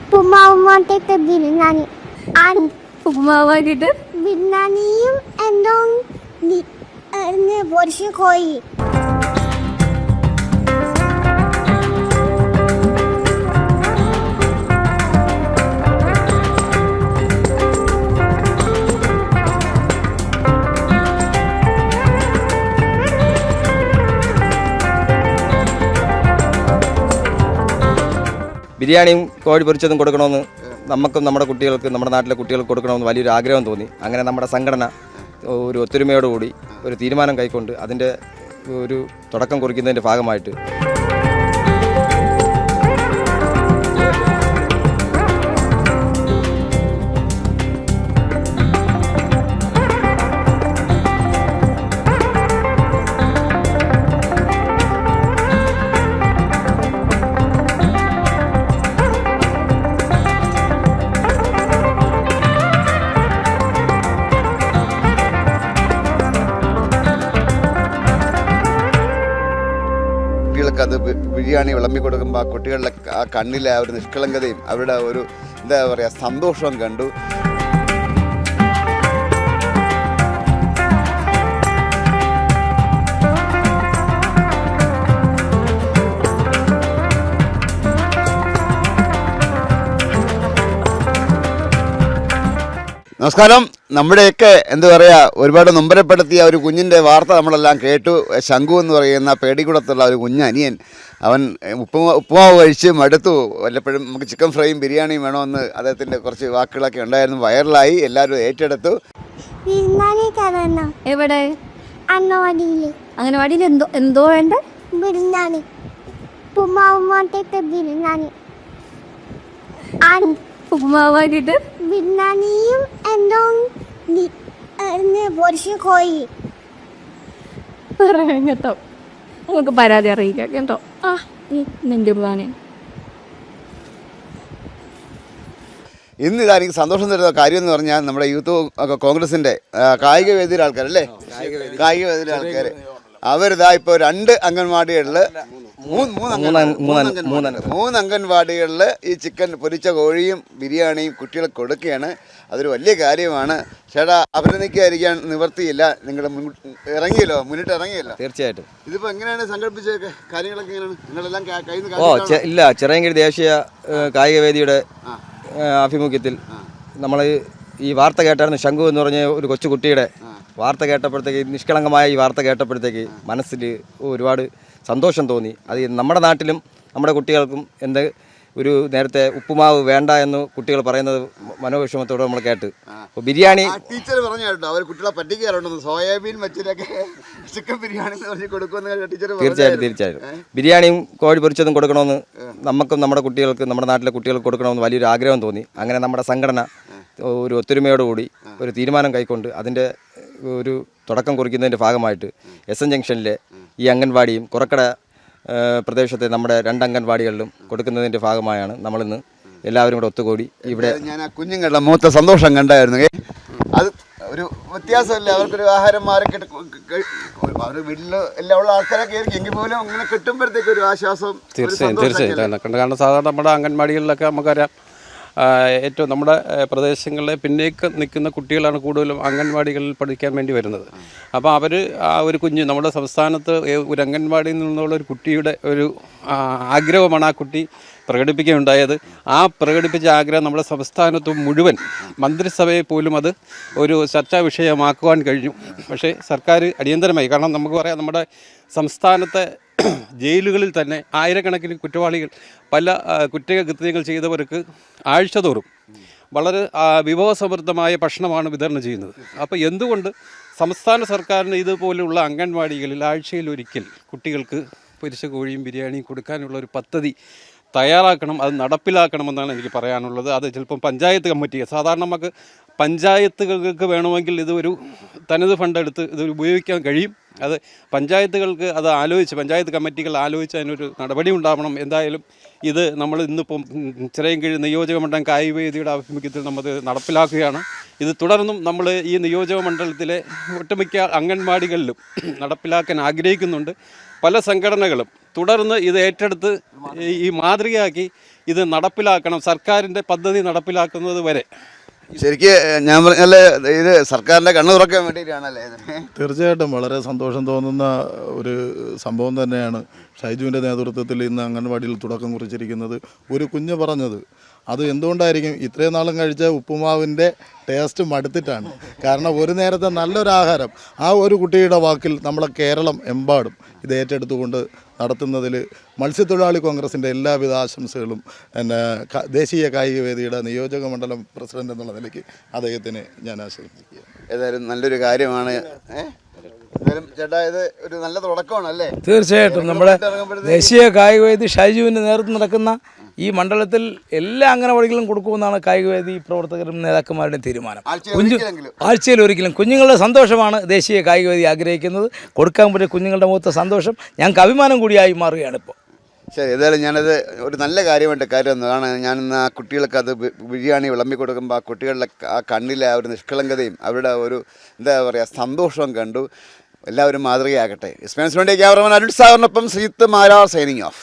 ഉപ്പുമാവുമായിട്ടൊക്കെ ബിരിയാണി ഉപ്പുമാവാക്കിയിട്ട് ബിരിയാണിയും എന്തോ പൊരിച്ച കോഴി. ബിരിയാണിയും കോഴി പൊരിച്ചതും കൊടുക്കണമെന്ന് നമുക്കും നമ്മുടെ കുട്ടികൾക്ക്, നമ്മുടെ നാട്ടിലെ കുട്ടികൾക്ക് കൊടുക്കണമെന്ന് വലിയൊരു ആഗ്രഹം തോന്നി. അങ്ങനെ നമ്മുടെ സംഘടന ഒരു ഒത്തൊരുമയോടുകൂടി ഒരു തീരുമാനം കൈക്കൊണ്ട് അതിൻ്റെ ഒരു തുടക്കം കുറിക്കുന്നതിൻ്റെ ഭാഗമായിട്ട് അത് ബിരിയാണി വിളമ്പി കൊടുക്കുമ്പോൾ ആ കുട്ടികളുടെ ആ കണ്ണിലെ ആ ഒരു നിഷ്കളങ്കതയും അവരുടെ ഒരു എന്താ പറയുക സന്തോഷവും കണ്ടു. നമസ്കാരം. നമ്മുടെയൊക്കെ എന്താ പറയുക ഒരുപാട് നൊമ്പരപ്പെടുത്തിയ ഒരു കുഞ്ഞിൻ്റെ വാർത്ത നമ്മളെല്ലാം കേട്ടു. ശംഖു എന്ന് പറയുന്ന പേടിക്കുളത്തുള്ള ഒരു കുഞ്ഞനിയൻ, അവൻ ഉപ്പുമാവ് കഴിച്ച് മടുത്തു. വല്ലപ്പോഴും നമുക്ക് ചിക്കൻ ഫ്രൈയും ബിരിയാണിയും വേണമെന്ന് അദ്ദേഹത്തിൻ്റെ കുറച്ച് വാക്കുകളൊക്കെ ഉണ്ടായിരുന്നു. വൈറലായി, എല്ലാവരും ഏറ്റെടുത്തു. എവിടെ? അംഗനവാടിയിൽ എന്തോ വേണ്ട ബിരിയാണി, ഉപ്പുമാവുമായിട്ടൊക്കെ ബിരിയാണി ഉപ്പുമാവാക്കിയിട്ട് ബിരിയാണിയും എന്തോ പൊരിച്ച കോഴി. പറയാം കേട്ടോ, നമുക്ക് പരാതി അറിയിക്കാം കേട്ടോ. നിന്റെ പ്ലാന് ഇന്നിതാ എനിക്ക് സന്തോഷം തരുന്ന കാര്യം എന്ന് പറഞ്ഞാൽ നമ്മുടെ യൂത്ത് കോൺഗ്രസിൻ്റെ കായിക വേദിയിലെ ആൾക്കാരല്ലേ, കായിക വേദിയിലെ ആൾക്കാർ അവരിതാ ഇപ്പോൾ 2 അംഗൻവാടികളിൽ 3 അംഗൻവാടികളിൽ ഈ ചിക്കൻ പൊരിച്ച കോഴിയും ബിരിയാണിയും കുട്ടികൾക്ക് കൊടുക്കുകയാണ്. അതൊരു വലിയ കാര്യമാണ്. ചേട്ടാ, അഭിനന്ദിക്കാതിരിക്കാൻ നിവർത്തിയില്ല. നിങ്ങൾ ഇറങ്ങിയല്ലോ, മുന്നിട്ട് ഇറങ്ങിയല്ലോ. തീർച്ചയായിട്ടും. ഇതിപ്പോൾ എങ്ങനെയാണ് സംഘടിപ്പിച്ച കാര്യങ്ങളൊക്കെ എങ്ങനെയാണ് നിങ്ങളെല്ലാം? ഇല്ല, ചിറയൻകീഴ് ദേശീയ കായിക വേദിയുടെ ആഭിമുഖ്യത്തിൽ നമ്മൾ ഈ വാർത്ത കേട്ടായിരുന്നു. ശംഖു എന്ന് പറഞ്ഞ ഒരു കൊച്ചുകുട്ടിയുടെ വാർത്ത കേട്ടപ്പോഴത്തേക്ക്, നിഷ്കളങ്കമായ ഈ വാർത്ത കേട്ടപ്പോഴത്തേക്ക് മനസ്സിൽ ഒരുപാട് സന്തോഷം തോന്നി. അത് നമ്മുടെ നാട്ടിലും നമ്മുടെ കുട്ടികൾക്കും ഒരു നേരത്തെ ഉപ്പുമാവ് വേണ്ട എന്ന് കുട്ടികൾ പറയുന്നത് മനോവിഷമത്തോടെ നമ്മൾ കേട്ട്. അപ്പോൾ ബിരിയാണി ടീച്ചർ പറഞ്ഞു കേട്ടോ, അവർ കുട്ടികളെ പറ്റിക്കാറുണ്ടെന്ന്. സോയാബീൻ വെച്ചിട്ടൊക്കെ ചിക്കൻ ബിരിയാണി കൊടുക്കുമെന്ന് ടീച്ചർ. തീർച്ചയായിട്ടും ബിരിയാണിയും കോഴി പൊരിച്ചതും കൊടുക്കണമെന്ന് നമുക്കും നമ്മുടെ കുട്ടികൾക്ക്, നമ്മുടെ നാട്ടിലെ കുട്ടികൾക്ക് കൊടുക്കണമെന്ന് വലിയൊരു ആഗ്രഹം തോന്നി. അങ്ങനെ നമ്മുടെ സംഘടന ഒരു ഒത്തൊരുമയോടുകൂടി ഒരു തീരുമാനം കൈക്കൊണ്ട് അതിൻ്റെ ഒരു തുടക്കം കുറിക്കുന്നതിൻ്റെ ഭാഗമായിട്ട് SN ജംഗ്ഷനിലെ ഈ അംഗൻവാടിയും കുറക്കട പ്രദേശത്തെ നമ്മുടെ 2 അംഗൻവാടികളിലും കൊടുക്കുന്നതിൻ്റെ ഭാഗമായാണ് നമ്മളിന്ന് എല്ലാവരും കൂടെ ഒത്തുകൂടി ഇവിടെ. ഞാൻ ആ കുഞ്ഞുങ്ങളുടെ മൂത്ത സന്തോഷം കണ്ടായിരുന്നു. അത് ഒരു വ്യത്യാസമല്ല, അവർക്കൊരു ആഹാരം മാറിക്കിട്ട് അവർ വീട്ടിൽ എല്ലാം ഉള്ള ആൾക്കാരൊക്കെ ആയിരിക്കും, എങ്കിൽ പോലും അങ്ങനെ കിട്ടുമ്പോഴത്തേക്ക് ഒരു ആശ്വാസം. തീർച്ചയായും. കാരണം സാധാരണ നമ്മുടെ അംഗൻവാടികളിലൊക്കെ നമുക്കറിയാം, ഏറ്റവും നമ്മുടെ പ്രദേശങ്ങളിലെ പിന്നേക്ക് നിൽക്കുന്ന കുട്ടികളാണ് കൂടുതലും അംഗൻവാടികളിൽ പഠിക്കാൻ വേണ്ടി വരുന്നത്. അപ്പോൾ അവർ ആ ഒരു കുഞ്ഞ് നമ്മുടെ സംസ്ഥാനത്ത് ഒരു അംഗൻവാടിയിൽ നിന്നുള്ള ഒരു കുട്ടിയുടെ ഒരു ആഗ്രഹമാണ് ആ കുട്ടി പ്രകടിപ്പിക്കുകയുണ്ടായത്. ആ പ്രകടിപ്പിച്ച ആഗ്രഹം നമ്മുടെ സംസ്ഥാനത്ത് മുഴുവൻ മന്ത്രിസഭയെ പോലും അത് ഒരു ചർച്ചാ വിഷയമാക്കുവാൻ കഴിഞ്ഞു. പക്ഷേ സർക്കാർ അടിയന്തരമായി, കാരണം നമുക്ക് പറയാം, നമ്മുടെ സംസ്ഥാനത്തെ ജയിലുകളിൽ തന്നെ ആയിരക്കണക്കിന് കുറ്റവാളികൾ, പല കുറ്റകൃത്യങ്ങൾ ചെയ്തവർക്ക് ആഴ്ചതോറും വളരെ വിഭവസമൃദ്ധമായ ഭക്ഷണമാണ് വിതരണം ചെയ്യുന്നത്. അപ്പോൾ എന്തുകൊണ്ട് സംസ്ഥാന സർക്കാരിന് ഇതുപോലുള്ള അംഗൻവാടികളിൽ ആഴ്ചയിലൊരിക്കൽ കുട്ടികൾക്ക് പൊരിച്ച കോഴിയും ബിരിയാണിയും കൊടുക്കാനുള്ള ഒരു പദ്ധതി തയ്യാറാക്കണം, അത് നടപ്പിലാക്കണമെന്നാണ് എനിക്ക് പറയാനുള്ളത്. അത് ചിലപ്പം പഞ്ചായത്ത് കമ്മിറ്റി, സാധാരണ നമുക്ക് പഞ്ചായത്തുകൾക്ക് വേണമെങ്കിൽ ഇതൊരു തനത് ഫണ്ട് എടുത്ത് ഇത് ഉപയോഗിക്കാൻ കഴിയും. അത് പഞ്ചായത്തുകൾക്ക് അത് ആലോചിച്ച്, പഞ്ചായത്ത് കമ്മിറ്റികൾ ആലോചിച്ച് അതിനൊരു നടപടി ഉണ്ടാവണം. എന്തായാലും ഇത് നമ്മൾ ഇന്നിപ്പം ചിറയൻകീഴ് നിയോജക മണ്ഡലം കായിക വേദിയുടെ ആഭിമുഖ്യത്തിൽ നമ്മൾ നടപ്പിലാക്കുകയാണ്. ഇത് തുടർന്നും നമ്മൾ ഈ നിയോജക മണ്ഡലത്തിലെ ഒട്ടുമിക്ക അംഗൻവാടികളിലും നടപ്പിലാക്കാൻ ആഗ്രഹിക്കുന്നുണ്ട്. പല സംഘടനകളും തുടർന്ന് ഇത് ഏറ്റെടുത്ത് ഈ മാതൃകയാക്കി ഇത് നടപ്പിലാക്കണം, സർക്കാരിൻ്റെ പദ്ധതി നടപ്പിലാക്കുന്നത് വരെ. ശരിക്ക് ഞാൻ പറഞ്ഞാല് ഇത് സർക്കാരിൻ്റെ കണ്ണു തുറക്കാൻ വേണ്ടിയിട്ടാണല്ലേ? തീർച്ചയായിട്ടും വളരെ സന്തോഷം തോന്നുന്ന ഒരു സംഭവം തന്നെയാണ് ഷൈജുവിൻ്റെ നേതൃത്വത്തിൽ ഇന്ന് അംഗൻവാടിയിൽ തുടക്കം കുറിച്ചിരിക്കുന്നത്. ഒരു കുഞ്ഞ് പറഞ്ഞത് അത് എന്തുകൊണ്ടായിരിക്കും ഇത്രയും നാളും കഴിച്ച ഉപ്പുമാവിൻ്റെ ടേസ്റ്റ് മടുത്തിട്ടാണ്. കാരണം ഒരു നേരത്തെ നല്ലൊരു ആഹാരം ആ ഒരു കുട്ടിയുടെ വാക്കിൽ നമ്മളെ കേരളം എമ്പാടും ഇത് ഏറ്റെടുത്തുകൊണ്ട് നടത്തുന്നതിൽ മത്സ്യത്തൊഴിലാളി കോൺഗ്രസിൻ്റെ എല്ലാവിധ ആശംസകളും ദേശീയ കായിക വേദിയുടെ നിയോജക മണ്ഡലം പ്രസിഡന്റ് എന്നുള്ള നിലയ്ക്ക് അദ്ദേഹത്തിന് ഞാൻ ആശംസിക്കുക. ഏതായാലും നല്ലൊരു കാര്യമാണ്. ഏതായാലും ചേട്ടാ ഇത് ഒരു നല്ല തുടക്കമാണല്ലേ? തീർച്ചയായിട്ടും നമ്മുടെ ദേശീയ കായികവേദി ഷൈജുവിൻ്റെ നേതൃത്വം നടക്കുന്ന ഈ മണ്ഡലത്തിൽ എല്ലാ അംഗനവാടികളും കൊടുക്കുമെന്നാണ് കായികവേദി പ്രവർത്തകരും നേതാക്കന്മാരുടെയും തീരുമാനം. ആഴ്ചയിൽ ഒരിക്കലും കുഞ്ഞുങ്ങളുടെ സന്തോഷമാണ് ദേശീയ കായികവേദി ആഗ്രഹിക്കുന്നത്. കൊടുക്കാൻ പറ്റിയ കുഞ്ഞുങ്ങളുടെ മുഖത്തെ സന്തോഷം ഞങ്ങൾക്ക് അഭിമാനം കൂടിയായി മാറുകയാണ് ഇപ്പോൾ. ശരി, ഏതായാലും ഞാനത് ഒരു നല്ല കാര്യമായിട്ട് കാര്യം കാരണം ഞാനിന്ന് ആ കുട്ടികൾക്ക് അത് ബിരിയാണി വിളമ്പി കൊടുക്കുമ്പോൾ ആ കുട്ടികളുടെ ആ കണ്ണിലെ ആ ഒരു നിഷ്കളങ്കതയും അവരുടെ ഒരു എന്താ പറയുക സന്തോഷവും കണ്ടു. എല്ലാവരും മാതൃകയാകട്ടെ. ഇസ്മാൻസ് വേണ്ടി ക്യാമറമാൻ അരുൺ സാറിനൊപ്പം ശ്രീത്ത് മാരാർ സൈനിങ് ഓഫ്.